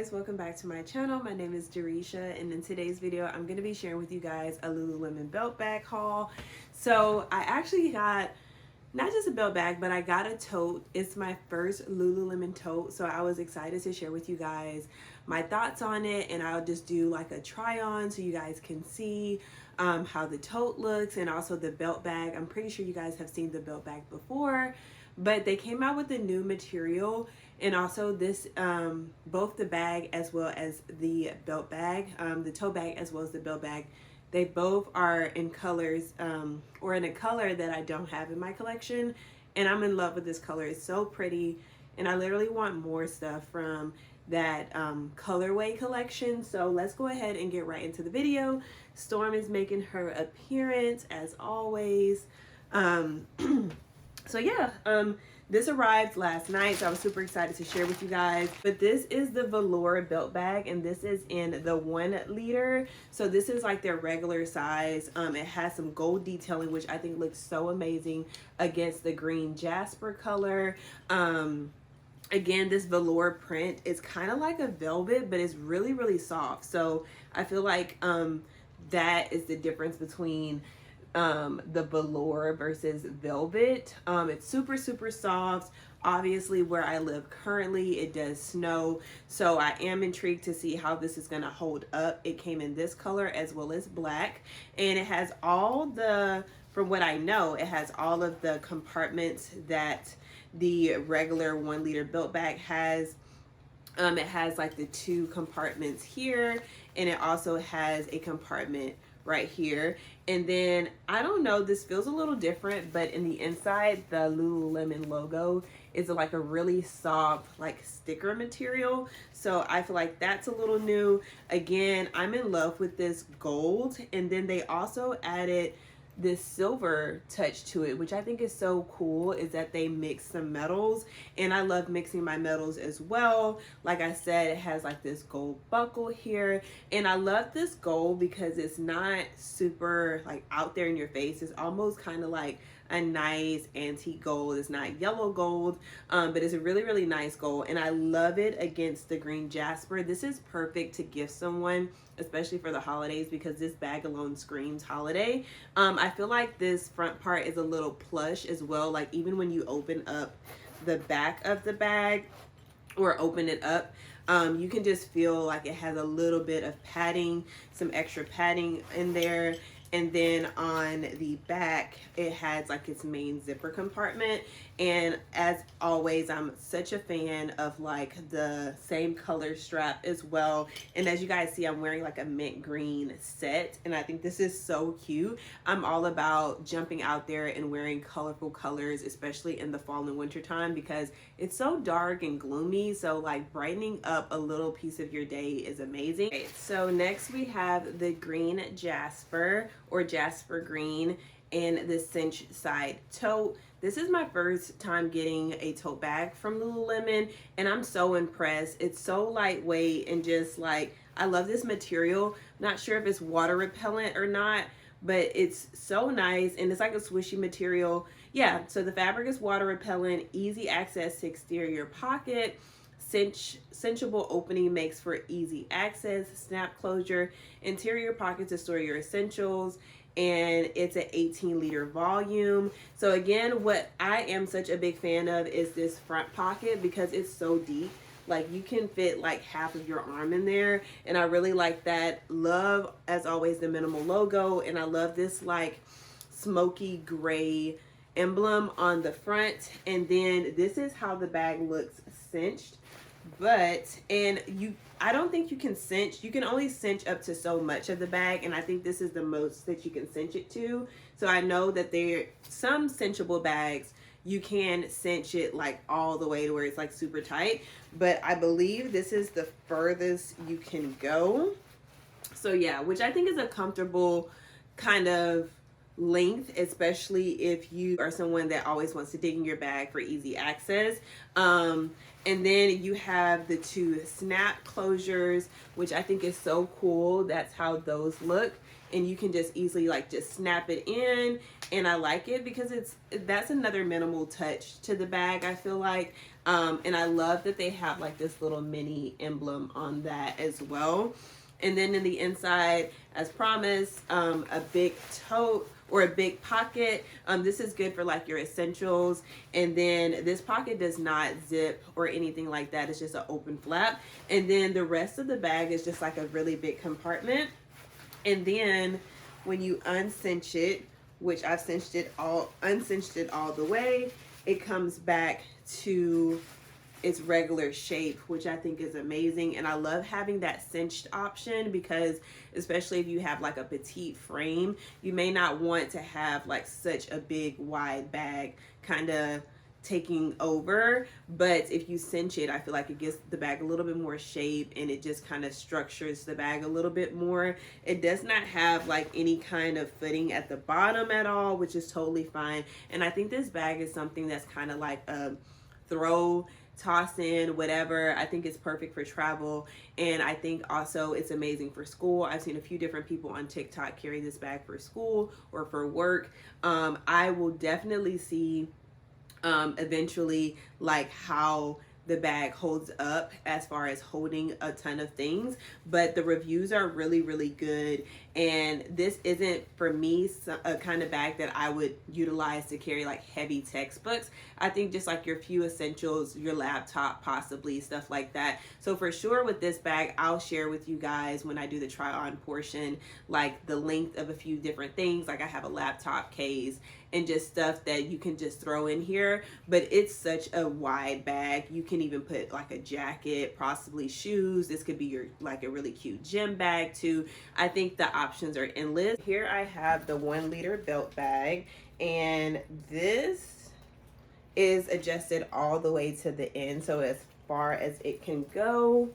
guys, welcome back to my channel. My name is Daresha, and in today's video I'm going to be sharing with you guys a Lululemon belt bag haul. So I actually got not just a belt bag, but I got a tote. It's my first Lululemon tote, so I was excited to share with you guys my thoughts on it, and I'll just do like a try on so you guys can see how the tote looks and also the belt bag. I'm pretty sure you guys have seen the belt bag before, but they came out with a new material, and also this both the bag as well as the belt bag, the tote bag as well as the belt bag, they both are in colors or in a color that I don't have in my collection, and I'm in love with this color. It's so pretty, and I literally want more stuff from that colorway collection. So let's go ahead and get right into the video. Storm is making her appearance as always. So yeah, this arrived last night, so I was super excited to share with you guys. But this is the Velour belt bag, and this is in the 1 liter. So this is like their regular size. It has some gold detailing, which I think looks so amazing against the green jasper color. Again, this velour print is kind of like a velvet, but it's really, really soft. So I feel like that is the difference between the velour versus velvet. It's super, super soft. Obviously, where I live currently, it does snow, so I am intrigued to see how this is gonna hold up. It came in this color as well as black, and it has all the, from what I know, it has all of the compartments that the regular 1 liter belt bag has. It has like the 2 compartments here, and it also has a compartment right here. And then I don't know, this feels a little different, but in the inside, the Lululemon logo is like a really soft like sticker material, so I feel like that's a little new. Again, I'm in love with this gold, and then they also added this silver touch to it, which I think is so cool, is that they mix some metals, and I love mixing my metals as well. Like I said, it has like this gold buckle here, and I love this gold because it's not super like out there in your face. It's almost kind of like a nice antique gold. It's not yellow gold, but it's a really, really nice gold, and I love it against the green jasper. This is perfect to gift someone, especially for the holidays, because this bag alone screams holiday. I feel like this front part is a little plush as well. Like even when you open up the back of the bag or open it up, you can just feel like it has a little bit of padding, some extra padding in there. And then on the back, it has like its main zipper compartment. And as always, I'm such a fan of like the same color strap as well. And as you guys see, I'm wearing like a mint green set, and I think this is so cute. I'm all about jumping out there and wearing colorful colors, especially in the fall and winter time, because it's so dark and gloomy. So like brightening up a little piece of your day is amazing. Okay, so next we have the green jasper or jasper green and the cinch side tote. This is my first time getting a tote bag from Lululemon, and I'm so impressed. It's so lightweight, and just like, I love this material. Not sure if it's water repellent or not, but it's so nice, and it's like a swishy material. Yeah, so the fabric is water repellent, easy access to exterior pocket, cinchable opening makes for easy access, snap closure, interior pocket to store your essentials, and it's an 18 liter volume. So again, what I am such a big fan of is this front pocket, because it's so deep. Like you can fit like half of your arm in there, and I really like that. Love, as always, the minimal logo, and I love this like smoky gray emblem on the front. And then this is how the bag looks cinched. But, and I don't think you can cinch. You can only cinch up to so much of the bag, and I think this is the most that you can cinch it to. So I know that some cinchable bags, you can cinch it like all the way to where it's like super tight, but I believe this is the furthest you can go. So yeah, which I think is a comfortable kind of length, especially if you are someone that always wants to dig in your bag for easy access. And then you have the 2 snap closures, which I think is so cool. That's how those look. And you can just easily like just snap it in, and I like it because that's another minimal touch to the bag, I feel like. And I love that they have like this little mini emblem on that as well. And then in the inside, as promised, a big tote or a big pocket. This is good for like your essentials. And then this pocket does not zip or anything like that. It's just an open flap. And then the rest of the bag is just like a really big compartment. And then when you uncinch it, which I've uncinched it all the way, it comes back to its regular shape, which I think is amazing. And I love having that cinched option because especially if you have like a petite frame, you may not want to have like such a big wide bag kind of taking over, but if you cinch it, I feel like it gives the bag a little bit more shape and it just kind of structures the bag a little bit more. It does not have like any kind of footing at the bottom at all, which is totally fine. And I think this bag is something that's kind of like a throw, toss in, whatever. I think it's perfect for travel, and I think also it's amazing for school. I've seen a few different people on TikTok carry this bag for school or for work. I will definitely see eventually like how the bag holds up as far as holding a ton of things, but the reviews are really, really good. And this isn't for me a kind of bag that I would utilize to carry like heavy textbooks. I think just like your few essentials, your laptop, possibly stuff like that. So for sure with this bag, I'll share with you guys when I do the try on portion, like the length of a few different things. Like I have a laptop case and just stuff that you can just throw in here, but it's such a wide bag. You can even put like a jacket, possibly shoes. This could be your like a really cute gym bag too. I think the options are endless. Here I have the 1 liter belt bag, and this is adjusted all the way to the end, so as far as it can go.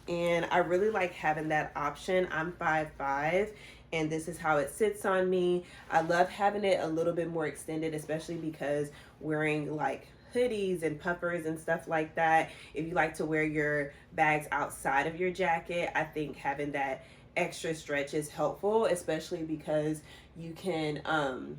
And I really like having that option. I'm 5'5", and this is how it sits on me. I love having it a little bit more extended, especially because wearing like hoodies and puffers and stuff like that, if you like to wear your bags outside of your jacket, I think having that extra stretch is helpful, especially because you can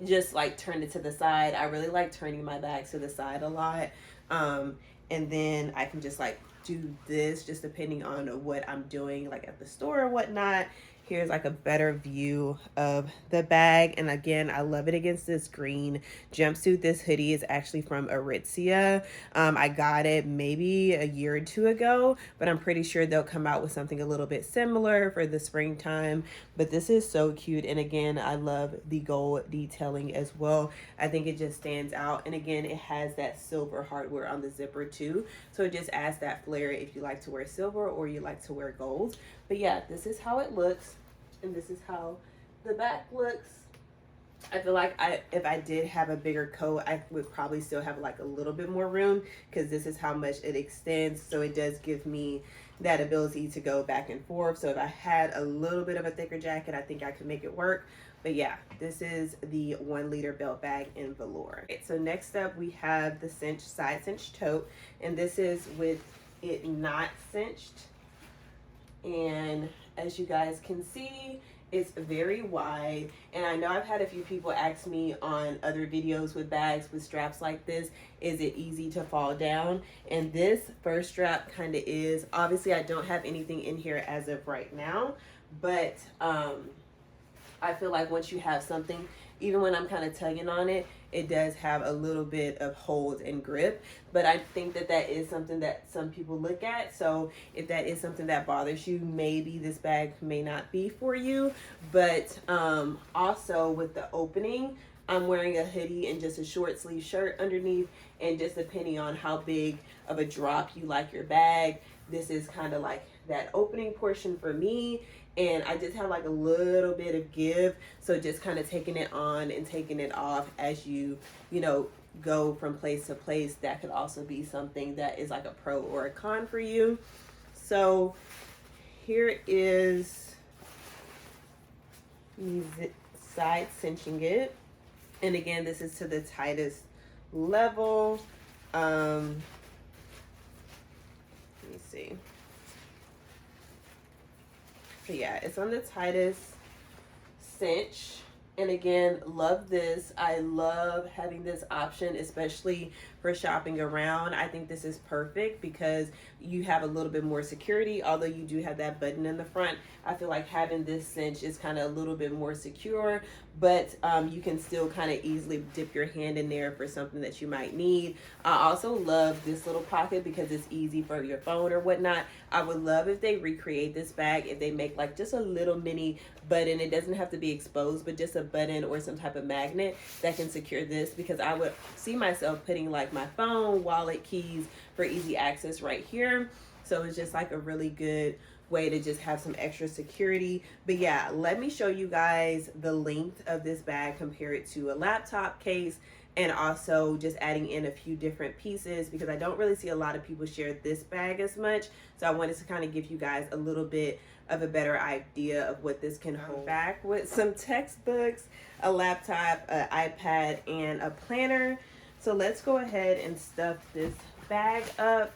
just like turn it to the side. I really like turning my bags to the side a lot, and then I can just like do this just depending on what I'm doing like at the store or whatnot. Here's like a better view of the bag. And again, I love it against this green jumpsuit. This hoodie is actually from Aritzia. I got it maybe a year or 2 ago, but I'm pretty sure they'll come out with something a little bit similar for the springtime. But this is so cute. And again, I love the gold detailing as well. I think it just stands out. And again, it has that silver hardware on the zipper too. So it just adds that flair if you like to wear silver or you like to wear gold. But yeah, this is how it looks, and this is how the back looks. I feel like if I did have a bigger coat, I would probably still have like a little bit more room, because this is how much it extends. So it does give me that ability to go back and forth. So if I had a little bit of a thicker jacket, I think I could make it work. But yeah, this is the 1 liter belt bag in velour. Okay, so next up we have the side cinch tote, and this is with it not cinched. And as you guys can see, it's very wide. And I know I've had a few people ask me on other videos with bags with straps like this, is it easy to fall down? And this first strap kind of is. Obviously I don't have anything in here as of right now, but I feel like once you have something, even when I'm kind of tugging on it, it does have a little bit of hold and grip. But I think that that is something that some people look at. So if that is something that bothers you, maybe this bag may not be for you. But also with the opening, I'm wearing a hoodie and just a short sleeve shirt underneath. And just depending on how big of a drop you like your bag, this is kind of like that opening portion for me. And I just have like a little bit of give, so just kind of taking it on and taking it off as you know, go from place to place. That could also be something that is like a pro or a con for you. So here is me side cinching it, and again, this is to the tightest level. Let me see. So yeah, it's on the tightest cinch. And again, love this. I love having this option, especially for shopping around. I think this is perfect because you have a little bit more security. Although you do have that button in the front, I feel like having this cinch is kind of a little bit more secure, but you can still kind of easily dip your hand in there for something that you might need. I also love this little pocket because it's easy for your phone or whatnot. I would love if they recreate this bag, if they make like just a little mini button. It doesn't have to be exposed, but just a button or some type of magnet that can secure this, because I would see myself putting like my phone, wallet, keys for easy access right here. So it's just like a really good way to just have some extra security. But yeah, let me show you guys the length of this bag compared to a laptop case, and also just adding in a few different pieces because I don't really see a lot of people share this bag as much. So I wanted to kind of give you guys a little bit of a better idea of what this can hold. Back with some textbooks, a laptop, an iPad, and a planner. So let's go ahead and stuff this bag up.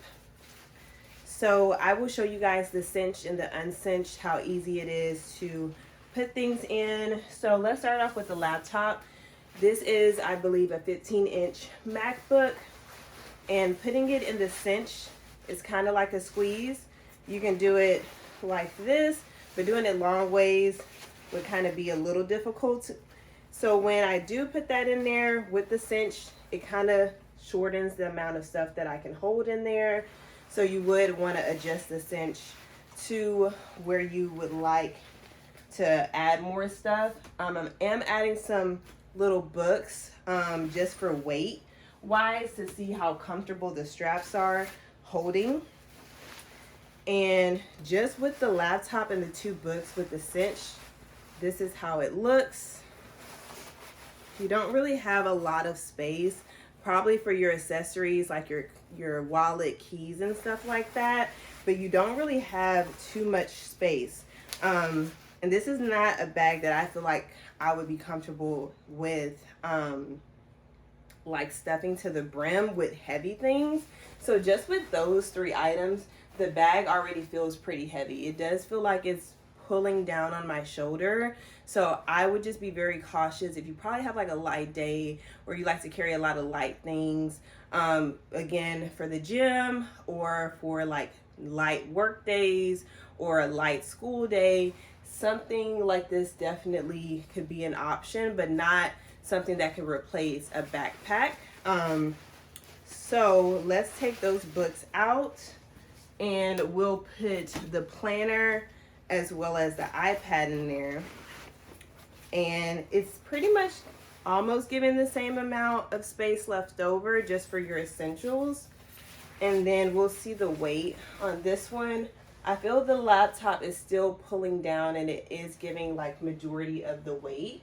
So I will show you guys the cinched and the uncinched, how easy it is to put things in. So let's start off with the laptop. This is, I believe, a 15-inch MacBook, and putting it in the cinch is kind of like a squeeze. You can do it like this, but doing it long ways would kind of be a little difficult. So when I do put that in there with the cinch, it kind of shortens the amount of stuff that I can hold in there. So you would want to adjust the cinch to where you would like to add more stuff. I am adding some little books just for weight wise to see how comfortable the straps are holding. And just with the laptop and the two books with the cinch, this is how it looks. You don't really have a lot of space, probably for your accessories like your wallet, keys, and stuff like that, but you don't really have too much space. And this is not a bag that I feel like I would be comfortable with like stuffing to the brim with heavy things. So just with those three items, the bag already feels pretty heavy. It does feel like it's pulling down on my shoulder. So I would just be very cautious if you probably have like a light day or you like to carry a lot of light things. Again, for the gym or for like light work days or a light school day, something like this definitely could be an option, but not something that could replace a backpack. So let's take those books out, and we'll put the planner as well as the iPad in there. And it's pretty much almost giving the same amount of space left over just for your essentials. And then we'll see the weight on this one. I feel the laptop is still pulling down, and it is giving like majority of the weight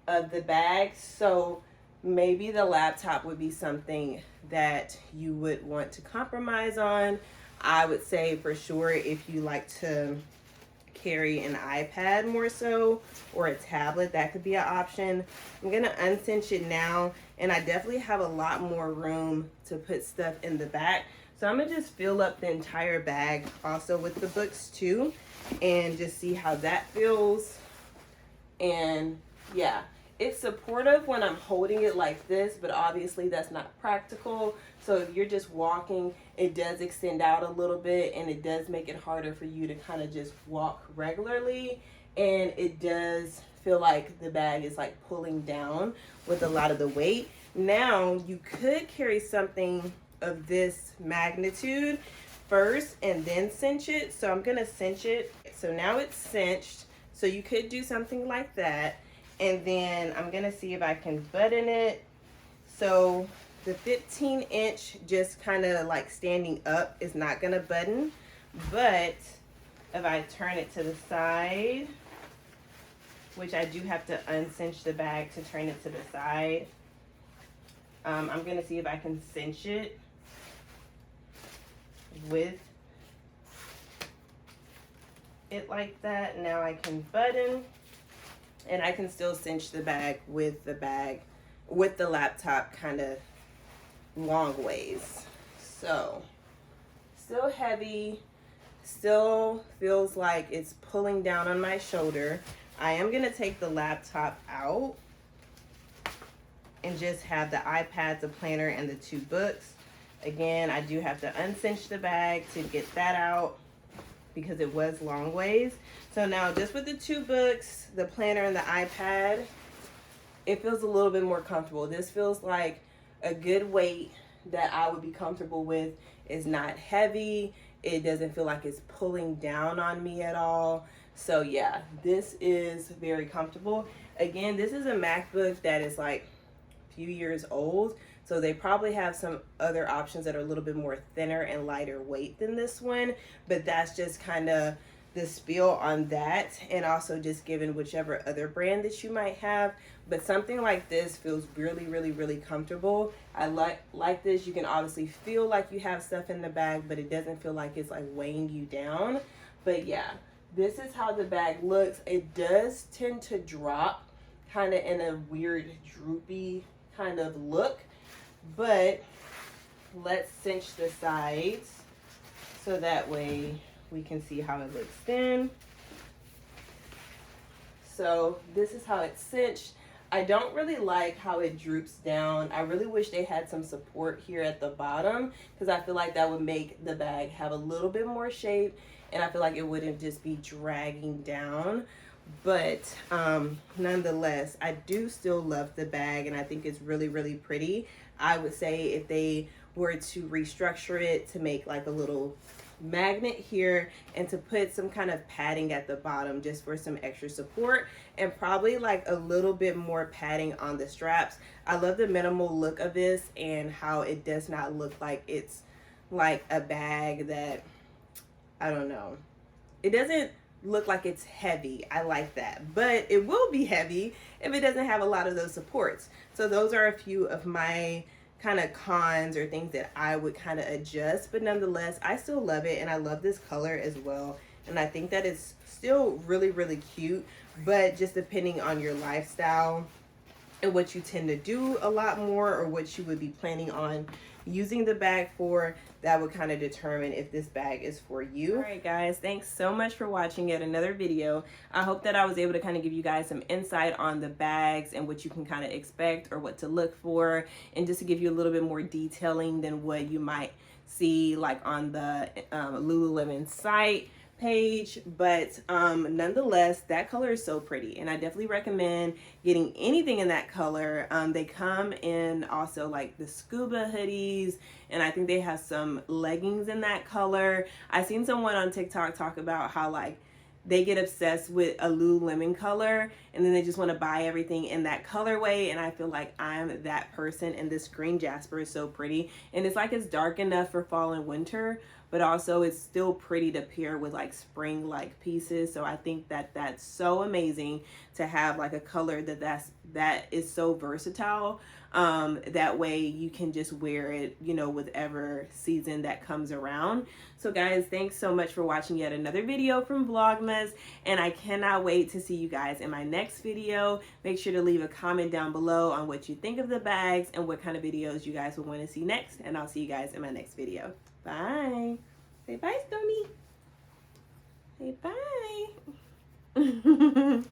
of the bag. So maybe the laptop would be something that you would want to compromise on. I would say for sure if you like to carry an iPad more so, or a tablet, that could be an option. I'm gonna uncinch it now, and I definitely have a lot more room to put stuff in the back. So I'm gonna just fill up the entire bag also with the books too, and just see how that feels. And yeah, it's supportive when I'm holding it like this, but obviously that's not practical. So if you're just walking, it does extend out a little bit, and it does make it harder for you to kind of just walk regularly. And it does feel like the bag is like pulling down with a lot of the weight. Now you could carry something of this magnitude first and then cinch it. So I'm gonna cinch it. So now it's cinched. So you could do something like that. And then I'm gonna see if I can button it. So the 15-inch just kind of like standing up is not gonna button, but if I turn it to the side, which I do have to uncinch the bag to turn it to the side, I'm gonna see if I can cinch it with it like that. Now I can button, and I can still cinch the bag with the laptop kind of long ways. So still heavy, still feels like it's pulling down on my shoulder, I am going to take the laptop out and just have the iPad, the planner, and the 2 books. Again, I do have to uncinch the bag to get that out because it was long ways. So now just with the 2 books, the planner, and the iPad, it feels a little bit more comfortable. This feels like a good weight that I would be comfortable with. It's not heavy. It doesn't feel like it's pulling down on me at all. So yeah, this is very comfortable. Again, this is a MacBook that is like a few years old. So they probably have some other options that are a little bit more thinner and lighter weight than this one. But that's just kind of the spiel on that, and also just given whichever other brand that you might have. But something like this feels really, really, really comfortable. I like this. You can obviously feel like you have stuff in the bag, but it doesn't feel like it's like weighing you down. But yeah, this is how the bag looks. It does tend to drop kind of in a weird droopy kind of look, but let's cinch the sides so that way we can see how it looks then. So this is how it's cinched. I don't really like how it droops down. I really wish they had some support here at the bottom, because I feel like that would make the bag have a little bit more shape, and I feel like it wouldn't just be dragging down. But nonetheless, I do still love the bag, and I think it's really, really pretty. I would say if they were to restructure it to make like a little magnet here and to put some kind of padding at the bottom just for some extra support, and probably like a little bit more padding on the straps. I love the minimal look of this and how it does not look like it's like a bag that, I don't know, it doesn't look like it's heavy. I like that, but it will be heavy if it doesn't have a lot of those supports. So those are a few of my kind of cons or things that I would kind of adjust, but nonetheless, I still love it, and I love this color as well, and I think that it's still really, really cute. But just depending on your lifestyle and what you tend to do a lot more, or what you would be planning on using the bag for, that would kind of determine if this bag is for you. All right, guys, thanks so much for watching yet another video. I hope that I was able to kind of give you guys some insight on the bags and what you can kind of expect or what to look for, and just to give you a little bit more detailing than what you might see like on the Lululemon site page. But nonetheless, that color is so pretty, and I definitely recommend getting anything in that color. They come in also like the scuba hoodies, and I think they have some leggings in that color. I seen someone on TikTok talk about how like they get obsessed with a Lululemon color and then they just want to buy everything in that colorway, and I feel like I'm that person. And this green jasper is so pretty, and it's like it's dark enough for fall and winter, but also it's still pretty to pair with like spring like pieces. So I think that that's so amazing to have like a color that is so versatile. That way you can just wear it, you know, whatever season that comes around. So guys, thanks so much for watching yet another video from Vlogmas, and I cannot wait to see you guys in my next video. Make sure to leave a comment down below on what you think of the bags and what kind of videos you guys will want to see next, and I'll see you guys in my next video. Bye. Say bye, Stormy. Say bye.